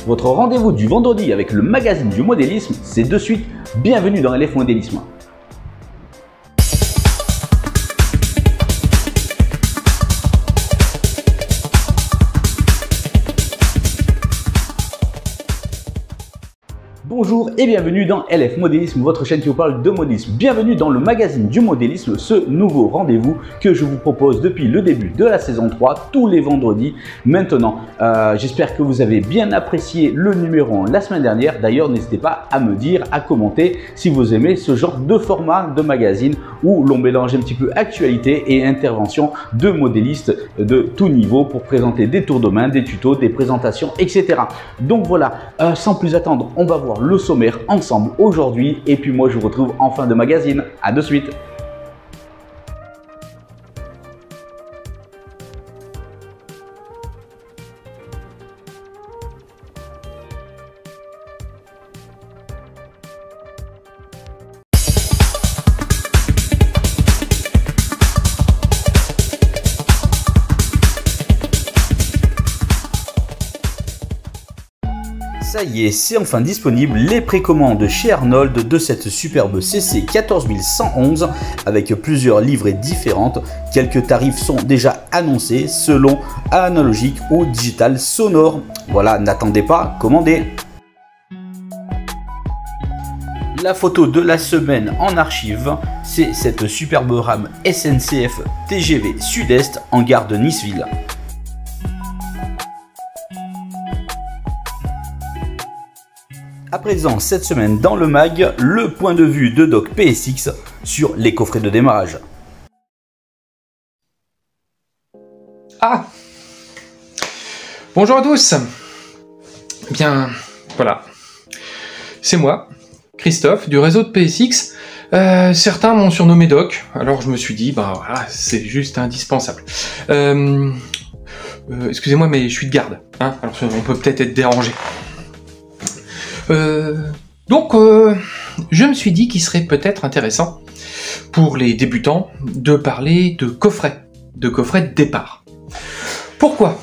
votre rendez-vous du vendredi avec le magazine du modélisme, c'est de suite. Bienvenue dans LF Modélisme. Bonjour et bienvenue dans LF Modélisme, votre chaîne qui vous parle de modélisme. Bienvenue dans le magazine du modélisme, ce nouveau rendez-vous que je vous propose depuis le début de la saison 3, tous les vendredis maintenant. J'espère que vous avez bien apprécié le numéro 1 la semaine dernière. D'ailleurs, n'hésitez pas à me dire, à commenter si vous aimez ce genre de format de magazine où l'on mélange un petit peu actualité et intervention de modélistes de tout niveau pour présenter des tours de main, des tutos, des présentations, etc. Donc voilà, sans plus attendre, on va voir le sommaire ensemble aujourd'hui et puis moi je vous retrouve en fin de magazine. À de suite. Ça y est, c'est enfin disponible, les précommandes chez Arnold de cette superbe CC 14111 avec plusieurs livrées différentes. Quelques tarifs sont déjà annoncés selon analogique ou digital sonore. Voilà, n'attendez pas, commandez. La photo de la semaine en archive, c'est cette superbe rame SNCF TGV Sud-Est en gare de Niceville. À présent, cette semaine dans le mag, le point de vue de Doc PSX sur les coffrets de démarrage. Ah! Bonjour à tous! Bien, voilà. C'est moi, Christophe, du réseau de PSX. Certains m'ont surnommé Doc, alors je me suis dit, bah voilà, c'est juste indispensable. Excusez-moi, mais je suis de garde, hein, alors on peut peut-être être dérangé. Donc, je me suis dit qu'il serait peut-être intéressant pour les débutants de parler de coffrets de départ. Pourquoi?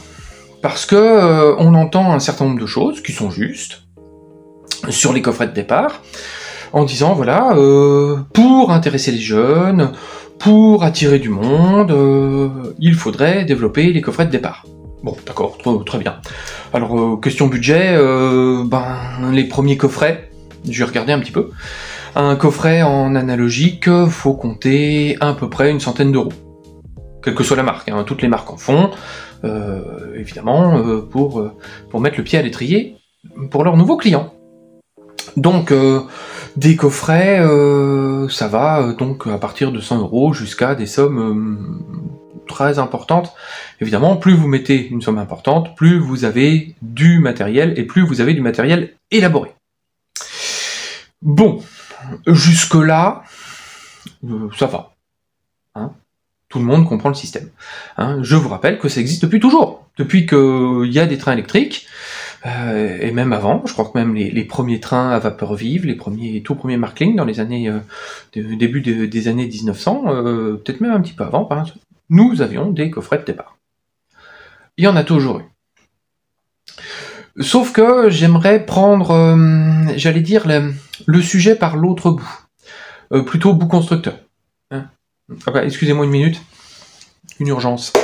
Parce que on entend un certain nombre de choses qui sont justes sur les coffrets de départ, en disant voilà, pour intéresser les jeunes, pour attirer du monde, il faudrait développer les coffrets de départ. Bon, d'accord, très bien. Alors, question budget, les premiers coffrets, j'ai regardé un petit peu. Un coffret en analogique, faut compter à peu près une centaine d'euros. Quelle que soit la marque, hein, toutes les marques en font, évidemment, pour mettre le pied à l'étrier pour leurs nouveaux clients. Donc, des coffrets, ça va donc à partir de 100 euros jusqu'à des sommes très importante. Évidemment, plus vous mettez une somme importante, plus vous avez du matériel et plus vous avez du matériel élaboré. Bon, jusque-là, ça va. Hein, tout le monde comprend le système. Hein, je vous rappelle que ça existe depuis toujours. Depuis qu'il y a des trains électriques, et même avant, je crois que même les premiers trains à vapeur vive, les tout premiers Markling dans les années, début des années 1900, peut-être même un petit peu avant, hein, nous avions des coffrets de départ. Il y en a toujours eu. Sauf que j'aimerais prendre, j'allais dire, le sujet par l'autre bout. Plutôt bout constructeur. Hein, excusez-moi une minute. Une urgence.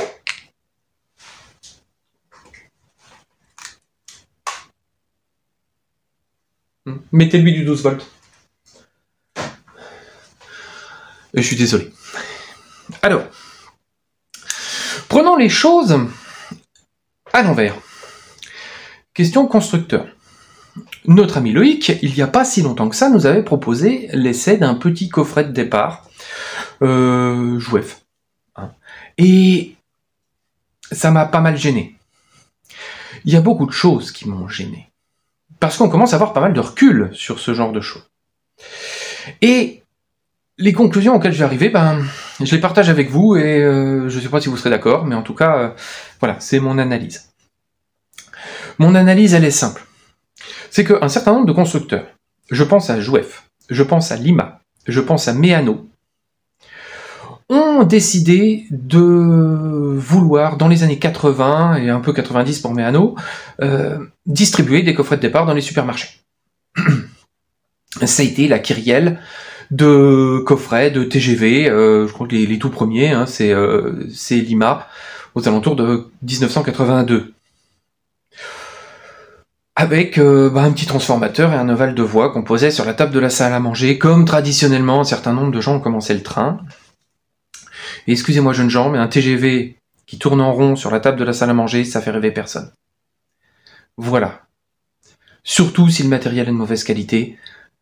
Mettez-lui du 12 volts. Je suis désolé. Alors, prenons les choses à l'envers. Question constructeur. Notre ami Loïc, il n'y a pas si longtemps que ça, nous avait proposé l'essai d'un petit coffret de départ Jouef. Hein. Et ça m'a pas mal gêné. Il y a beaucoup de choses qui m'ont gêné. Parce qu'on commence à avoir pas mal de recul sur ce genre de choses. Et les conclusions auxquelles je vais arriver, je les partage avec vous et je ne sais pas si vous serez d'accord, mais en tout cas, voilà, c'est mon analyse. Mon analyse, elle est simple. C'est qu'un certain nombre de constructeurs, je pense à Jouef, je pense à Lima, je pense à Meano, ont décidé de vouloir, dans les années 80 et un peu 90 pour Meano, distribuer des coffrets de départ dans les supermarchés. Ça a été la kyrielle de coffrets de TGV, je crois que les tout premiers, hein, c'est Lima, aux alentours de 1982. Avec un petit transformateur et un ovale de voix qu'on posait sur la table de la salle à manger, comme traditionnellement un certain nombre de gens ont commencé le train. Et excusez-moi jeunes gens, mais un TGV qui tourne en rond sur la table de la salle à manger, ça fait rêver personne. Voilà. Surtout si le matériel est de mauvaise qualité,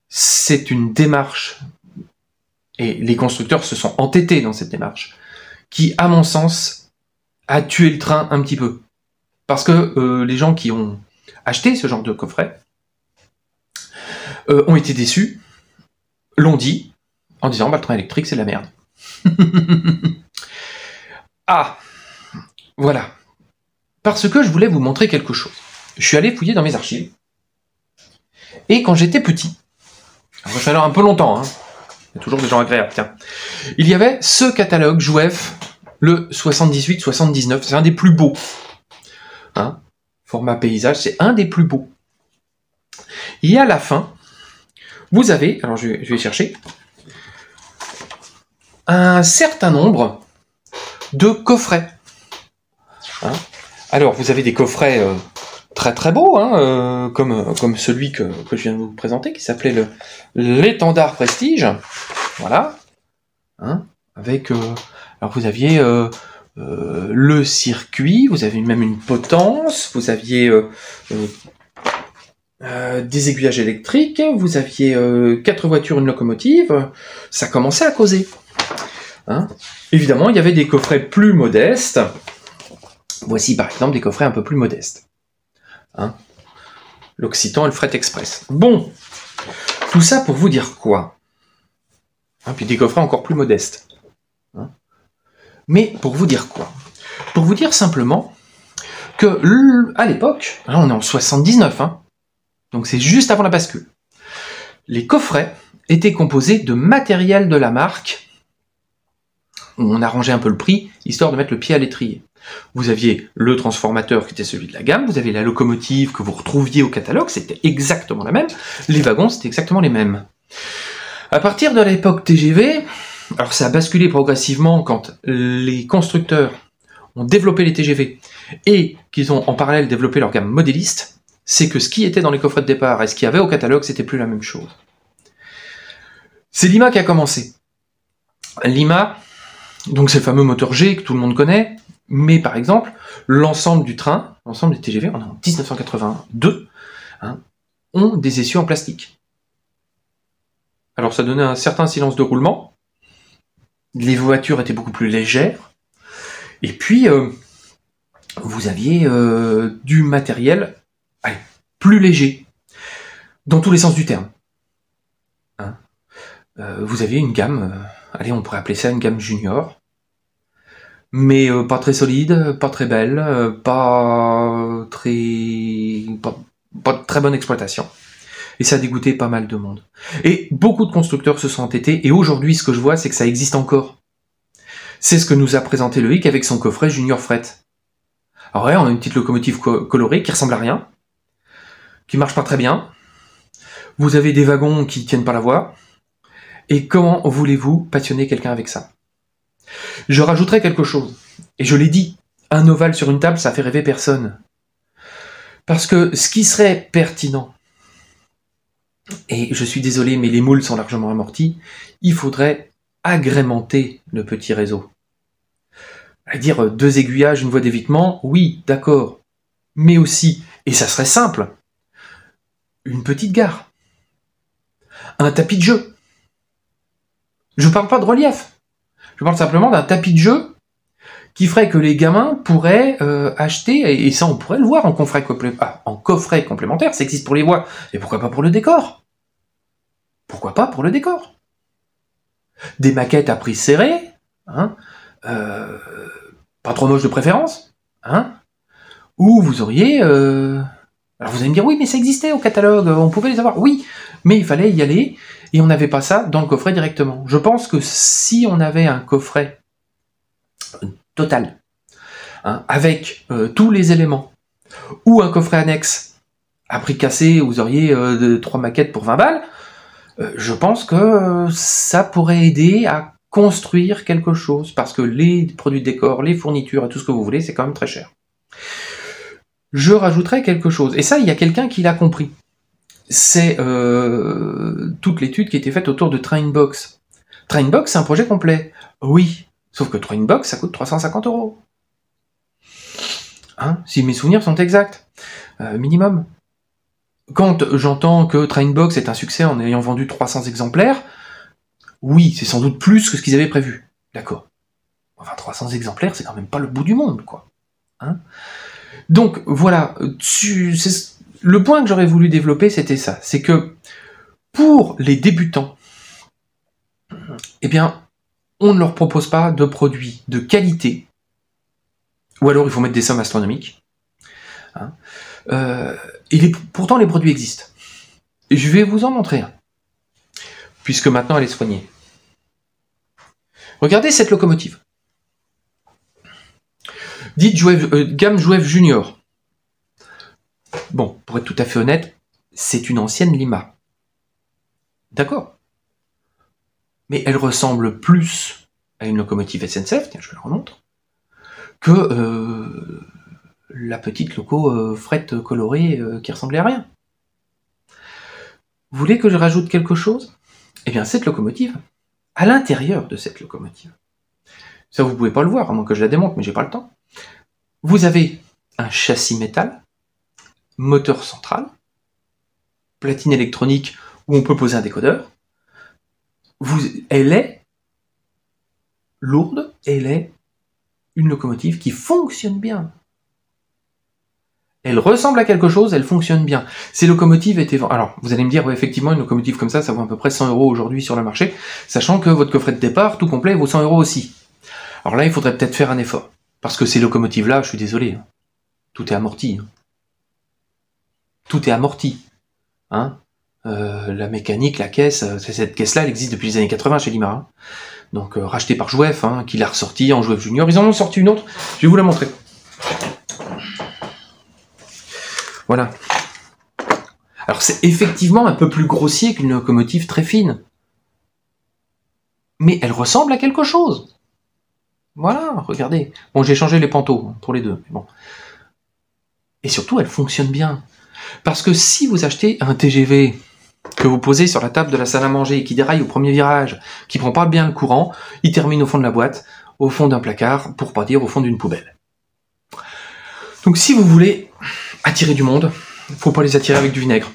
c'est une démarche, et les constructeurs se sont entêtés dans cette démarche, qui, à mon sens, a tué le train un petit peu. Parce que les gens qui ont acheté ce genre de coffret ont été déçus, l'ont dit, en disant le train électrique c'est de la merde. Ah, voilà. Parce que je voulais vous montrer quelque chose. Je suis allé fouiller dans mes archives. Et quand j'étais petit, alors ça fait un peu longtemps, hein, il y a toujours des gens agréables, tiens. Il y avait ce catalogue Jouef, le 78-79, c'est un des plus beaux. Hein, format paysage, c'est un des plus beaux. Et à la fin, vous avez, alors je vais chercher, un certain nombre de coffrets. Hein, alors, vous avez des coffrets très très beaux, hein, comme celui que je viens de vous présenter, qui s'appelait l'étendard Prestige. Voilà. Hein, avec, alors vous aviez le circuit, vous avez même une potence, vous aviez des aiguillages électriques, vous aviez 4 voitures, une locomotive, ça commençait à causer. Hein, évidemment, il y avait des coffrets plus modestes. Voici par exemple des coffrets un peu plus modestes. Hein, l'Occitan et le Fret Express. Bon, tout ça pour vous dire quoi? Hein, puis des coffrets encore plus modestes. Hein, mais pour vous dire quoi? Pour vous dire simplement que à l'époque, là on est en 79, hein, donc c'est juste avant la bascule, les coffrets étaient composés de matériel de la marque. On arrangeait un peu le prix, histoire de mettre le pied à l'étrier. Vous aviez le transformateur qui était celui de la gamme, vous aviez la locomotive que vous retrouviez au catalogue, c'était exactement la même, les wagons c'était exactement les mêmes. À partir de l'époque TGV, alors ça a basculé progressivement quand les constructeurs ont développé les TGV et qu'ils ont en parallèle développé leur gamme modéliste, c'est que ce qui était dans les coffrets de départ et ce qu'il y avait au catalogue, c'était plus la même chose. C'est Lima qui a commencé. Lima, donc c'est le fameux moteur G que tout le monde connaît, mais par exemple, l'ensemble du train, l'ensemble des TGV, on est en 1982, hein, ont des essieux en plastique. Alors ça donnait un certain silence de roulement, les voitures étaient beaucoup plus légères, et puis vous aviez du matériel plus léger, dans tous les sens du terme. Hein, vous aviez une gamme, allez on pourrait appeler ça une gamme junior, mais pas très solide, pas très belle, pas de très bonne exploitation. Et ça a dégoûté pas mal de monde. Et beaucoup de constructeurs se sont entêtés, et aujourd'hui ce que je vois c'est que ça existe encore. C'est ce que nous a présenté Loïc avec son coffret Junior Fret. Alors ouais, on a une petite locomotive colorée qui ressemble à rien, qui marche pas très bien, vous avez des wagons qui tiennent pas la voie, et comment voulez-vous passionner quelqu'un avec ça? Je rajouterai quelque chose, et je l'ai dit, un ovale sur une table, ça fait rêver personne. Parce que ce qui serait pertinent, et je suis désolé, mais les moules sont largement amortis, il faudrait agrémenter le petit réseau. C'est-à-dire 2 aiguillages, une voie d'évitement, oui, d'accord, mais aussi, et ça serait simple, une petite gare, un tapis de jeu. Je parle pas de relief. Je parle simplement d'un tapis de jeu qui ferait que les gamins pourraient acheter, et ça on pourrait le voir en coffret complémentaire, ça existe pour les voies, et pourquoi pas pour le décor? Pourquoi pas pour le décor? Des maquettes à prix serré, hein, pas trop moche de préférence, hein, où vous auriez... Alors vous allez me dire, oui mais ça existait au catalogue, on pouvait les avoir, oui, mais il fallait y aller, et on n'avait pas ça dans le coffret directement. Je pense que si on avait un coffret total, hein, avec tous les éléments, ou un coffret annexe à prix cassé, vous auriez 3 maquettes pour 20 balles, je pense que ça pourrait aider à construire quelque chose, parce que les produits de décor, les fournitures et tout ce que vous voulez, c'est quand même très cher. Je rajouterais quelque chose, et ça, il y a quelqu'un qui l'a compris. C'est toute l'étude qui a été faite autour de Trainbox. Trainbox, c'est un projet complet. Oui, sauf que Trainbox, ça coûte 350 €. Hein, si mes souvenirs sont exacts. Minimum. Quand j'entends que Trainbox est un succès en ayant vendu 300 exemplaires, oui, c'est sans doute plus que ce qu'ils avaient prévu. D'accord. Enfin, 300 exemplaires, c'est quand même pas le bout du monde, quoi. Hein, donc, voilà. Le point que j'aurais voulu développer, c'était ça. C'est que, pour les débutants, eh bien, on ne leur propose pas de produits de qualité, ou alors il faut mettre des sommes astronomiques. Hein, pourtant, les produits existent. Et je vais vous en montrer un, puisque maintenant elle est soignée. Regardez cette locomotive. Dite gamme Jouef Junior. Bon, pour être tout à fait honnête, c'est une ancienne Lima. D'accord. Mais elle ressemble plus à une locomotive SNCF, tiens, je vous la remontre, que la petite loco fret colorée qui ressemblait à rien. Vous voulez que je rajoute quelque chose? Eh bien, cette locomotive, à l'intérieur de cette locomotive, ça vous pouvez pas le voir, à moins que je la démonte, mais j'ai pas le temps. Vous avez un châssis métal, moteur central, platine électronique où on peut poser un décodeur. Elle est lourde, elle est une locomotive qui fonctionne bien. Elle ressemble à quelque chose, elle fonctionne bien. Ces locomotives étaient... Alors, vous allez me dire, ouais, effectivement, une locomotive comme ça vaut à peu près 100 € aujourd'hui sur le marché, sachant que votre coffret de départ, tout complet, vaut 100 € aussi. Alors là, il faudrait peut-être faire un effort. Parce que ces locomotives-là, je suis désolé, hein, tout est amorti. Hein. Tout est amorti. Hein. La mécanique, la caisse, cette caisse-là, elle existe depuis les années 80 chez Lima. Hein. Donc, rachetée par Jouef, hein, qui l'a ressortie en Jouef Junior. Ils en ont sorti une autre, je vais vous la montrer. Voilà. Alors, c'est effectivement un peu plus grossier qu'une locomotive très fine. Mais elle ressemble à quelque chose. Voilà, regardez. Bon, j'ai changé les panteaux pour les deux. Mais bon. Et surtout, elle fonctionne bien. Parce que si vous achetez un TGV que vous posez sur la table de la salle à manger et qui déraille au premier virage, qui prend pas bien le courant, il termine au fond de la boîte, au fond d'un placard, pour pas dire au fond d'une poubelle. Donc si vous voulez attirer du monde, il ne faut pas les attirer avec du vinaigre.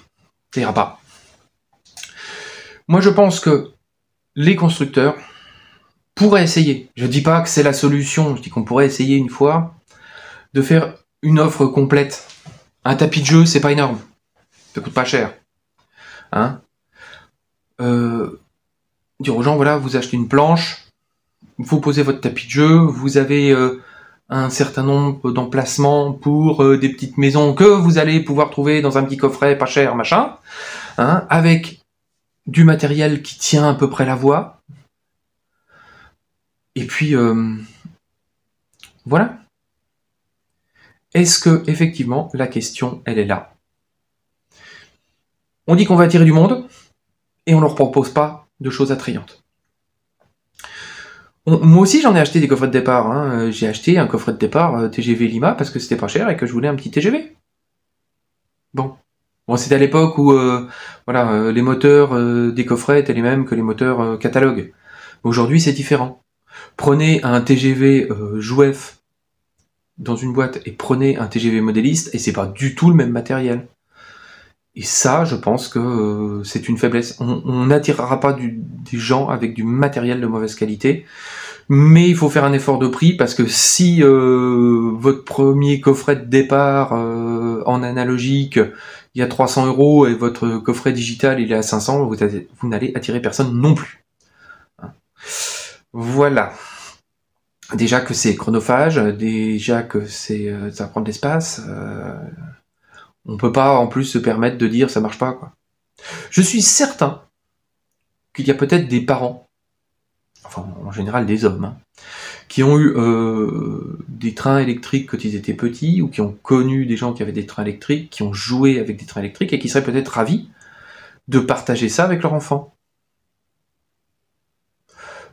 Ça ira pas. Moi, je pense que les constructeurs pourraient essayer, je dis pas que c'est la solution, je dis qu'on pourrait essayer une fois, de faire une offre complète. Un tapis de jeu, c'est pas énorme. Ça coûte pas cher. Hein, dire aux gens, voilà, vous achetez une planche, vous posez votre tapis de jeu, vous avez un certain nombre d'emplacements pour des petites maisons que vous allez pouvoir trouver dans un petit coffret pas cher, machin, hein, avec du matériel qui tient à peu près la voie. Et puis, voilà. Est-ce que, effectivement, la question, elle est là? On dit qu'on va attirer du monde, et on leur propose pas de choses attrayantes. Moi aussi, j'en ai acheté des coffrets de départ. Hein. J'ai acheté un coffret de départ TGV Lima parce que c'était pas cher et que je voulais un petit TGV. Bon, c'était à l'époque où voilà, les moteurs des coffrets étaient les mêmes que les moteurs catalogue. Aujourd'hui, c'est différent. Prenez un TGV Jouef dans une boîte et prenez un TGV modéliste et c'est pas du tout le même matériel. Et ça, je pense que c'est une faiblesse. On n'attirera pas des gens avec du matériel de mauvaise qualité, mais il faut faire un effort de prix parce que si votre premier coffret de départ en analogique, il y a 300 € et votre coffret digital il est à 500, vous n'allez attirer personne non plus. Hein. Voilà. Déjà que c'est chronophage, déjà que ça prend de l'espace. On peut pas en plus se permettre de dire ça marche pas, quoi. Je suis certain qu'il y a peut-être des parents, enfin en général des hommes, hein, qui ont eu des trains électriques quand ils étaient petits, ou qui ont connu des gens qui avaient des trains électriques, qui ont joué avec des trains électriques, et qui seraient peut-être ravis de partager ça avec leur enfant.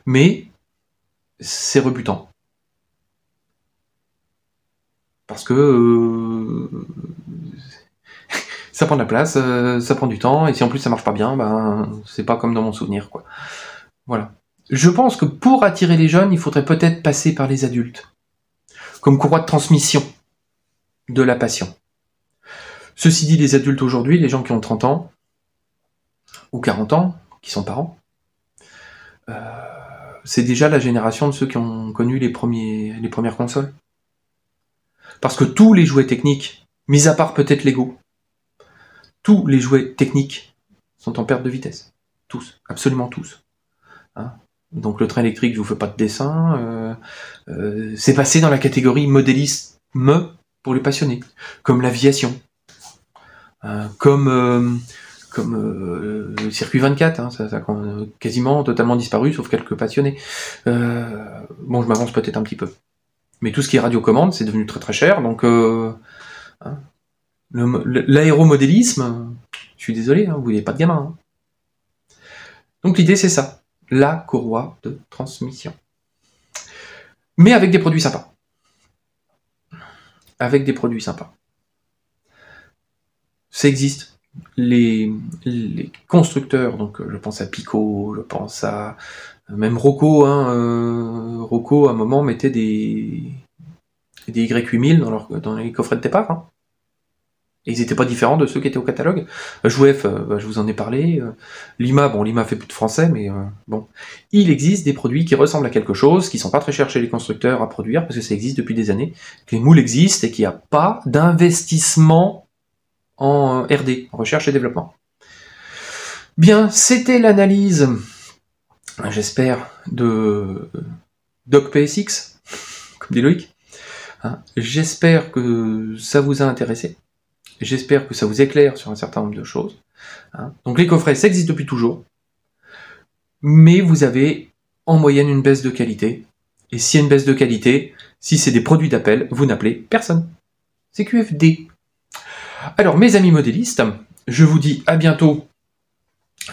Mais c'est rebutant. Parce que ça prend de la place, ça prend du temps, et si en plus ça marche pas bien, ben c'est pas comme dans mon souvenir, quoi. Voilà. Je pense que pour attirer les jeunes, il faudrait peut-être passer par les adultes, comme courroie de transmission de la passion. Ceci dit, les adultes aujourd'hui, les gens qui ont 30 ans, ou 40 ans, qui sont parents, c'est déjà la génération de ceux qui ont connu les premières consoles. Parce que tous les jouets techniques, mis à part peut-être Lego, tous les jouets techniques sont en perte de vitesse. Tous, absolument tous. Hein, donc le train électrique, je vous fais pas de dessin, c'est passé dans la catégorie modélisme pour les passionnés, comme l'aviation, comme le circuit 24, hein, ça a quasiment totalement disparu, sauf quelques passionnés. Bon, je m'avance peut-être un petit peu. Mais tout ce qui est radiocommande, c'est devenu très très cher, donc hein, l'aéromodélisme, je suis désolé, hein, vous voulez pas de gamin. Hein. Donc l'idée c'est ça, la courroie de transmission. Mais avec des produits sympas. Avec des produits sympas. Ça existe. Les constructeurs, donc je pense à Pico, je pense à même Rocco, hein, Rocco à un moment mettait des Y8000 dans les coffrets de départ, hein. Et ils n'étaient pas différents de ceux qui étaient au catalogue. Jouef, je vous en ai parlé. Lima, bon, Lima fait plus de français, mais bon. Il existe des produits qui ressemblent à quelque chose, qui sont pas très chers chez les constructeurs à produire, parce que ça existe depuis des années, que les moules existent et qu'il n'y a pas d'investissement en RD, en recherche et développement. Bien, c'était l'analyse, j'espère, de Doc PSX, comme dit Loïc. Hein, j'espère que ça vous a intéressé. J'espère que ça vous éclaire sur un certain nombre de choses. Hein. Donc les coffrets, ça existe depuis toujours. Mais vous avez en moyenne une baisse de qualité. Et s'il y a une baisse de qualité, si c'est des produits d'appel, vous n'appelez personne. C'est QFD. Alors mes amis modélistes, je vous dis à bientôt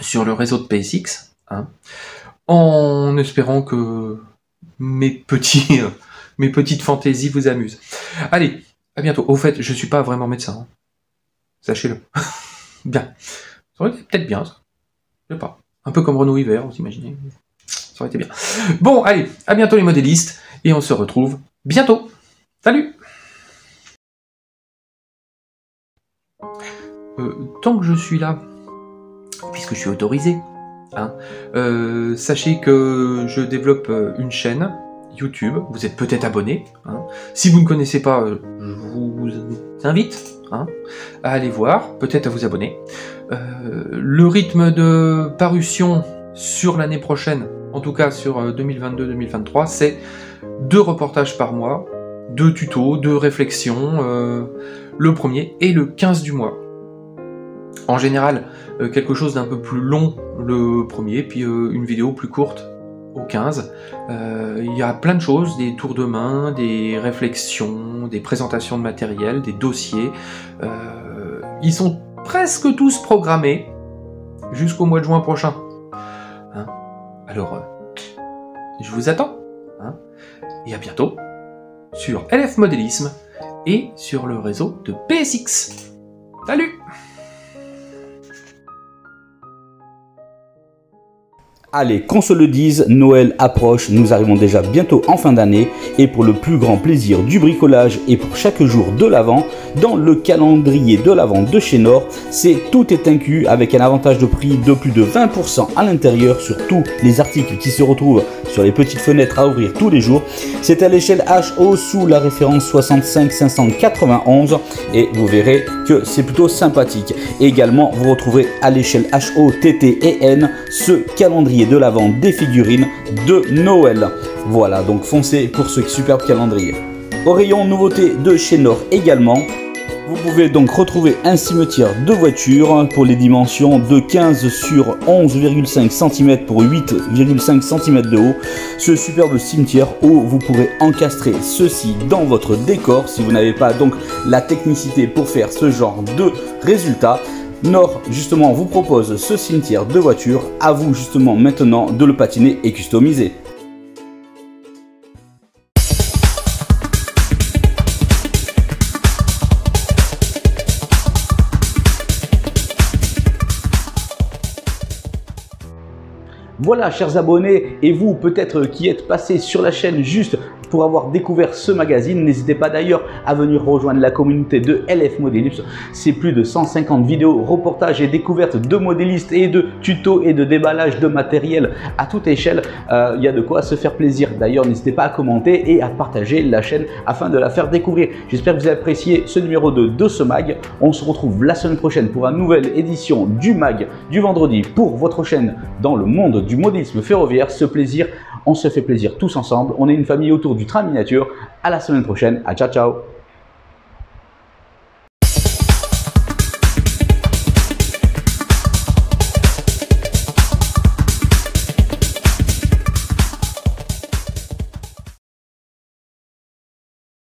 sur le réseau de PSX. Hein, en espérant que mes petites fantaisies vous amusent. Allez, à bientôt. Au fait, je suis pas vraiment médecin. Hein. Sachez-le. Bien. Ça aurait été peut-être bien, ça. Je sais pas. Un peu comme Renaud Hiver, vous imaginez. Ça aurait été bien. Bon, allez, à bientôt les modélistes, et on se retrouve bientôt. Salut! Tant que je suis là, puisque je suis autorisé, hein, sachez que je développe une chaîne YouTube, vous êtes peut-être abonné. Hein. Si vous ne connaissez pas, je vous invite hein, à aller voir, peut-être à vous abonner. Le rythme de parution sur l'année prochaine, en tout cas sur 2022-2023, c'est 2 reportages par mois, 2 tutos, 2 réflexions, le premier et le 15 du mois. En général, quelque chose d'un peu plus long le premier, puis une vidéo plus courte au 15. Il y a plein de choses, des tours de main, des réflexions, des présentations de matériel, des dossiers. Ils sont presque tous programmés jusqu'au mois de juin prochain. Hein, alors, je vous attends. Hein, et à bientôt sur LF Modélisme et sur le réseau de PSX. Salut! Allez, qu'on se le dise, Noël approche, nous arrivons déjà bientôt en fin d'année et pour le plus grand plaisir du bricolage et pour chaque jour de l'Avent, dans le calendrier de l'Avent de chez Nord, tout est inclus avec un avantage de prix de plus de 20% à l'intérieur sur tous les articles qui se retrouvent sur les petites fenêtres à ouvrir tous les jours. C'est à l'échelle HO sous la référence 65591 et vous verrez que c'est plutôt sympathique. Et également, vous retrouverez à l'échelle HO, TT et N ce calendrier de l'Avent des figurines de Noël. Voilà, donc foncez pour ce superbe calendrier. Au rayon nouveautés de chez Nord également, Vous pouvez donc retrouver un cimetière de voitures pour les dimensions de 15 sur 11,5 cm pour 8,5 cm de haut. Ce superbe cimetière où vous pourrez encastrer ceci dans votre décor si vous n'avez pas donc la technicité pour faire ce genre de résultat. Nord justement vous propose ce cimetière de voitures, à vous justement maintenant de le patiner et customiser. Voilà chers abonnés, et vous peut-être qui êtes passés sur la chaîne juste pour avoir découvert ce magazine, n'hésitez pas d'ailleurs à venir rejoindre la communauté de LF Modélisme. C'est plus de 150 vidéos, reportages et découvertes de modélistes et de tutos et de déballage de matériel à toute échelle. Il y a de quoi se faire plaisir. D'ailleurs, n'hésitez pas à commenter et à partager la chaîne afin de la faire découvrir. J'espère que vous avez apprécié ce numéro 2 de ce mag. On se retrouve la semaine prochaine pour une nouvelle édition du mag du vendredi pour votre chaîne dans le monde du modélisme ferroviaire. Ce plaisir, on se fait plaisir tous ensemble. On est une famille autour du train miniature. À la semaine prochaine. À ciao ciao.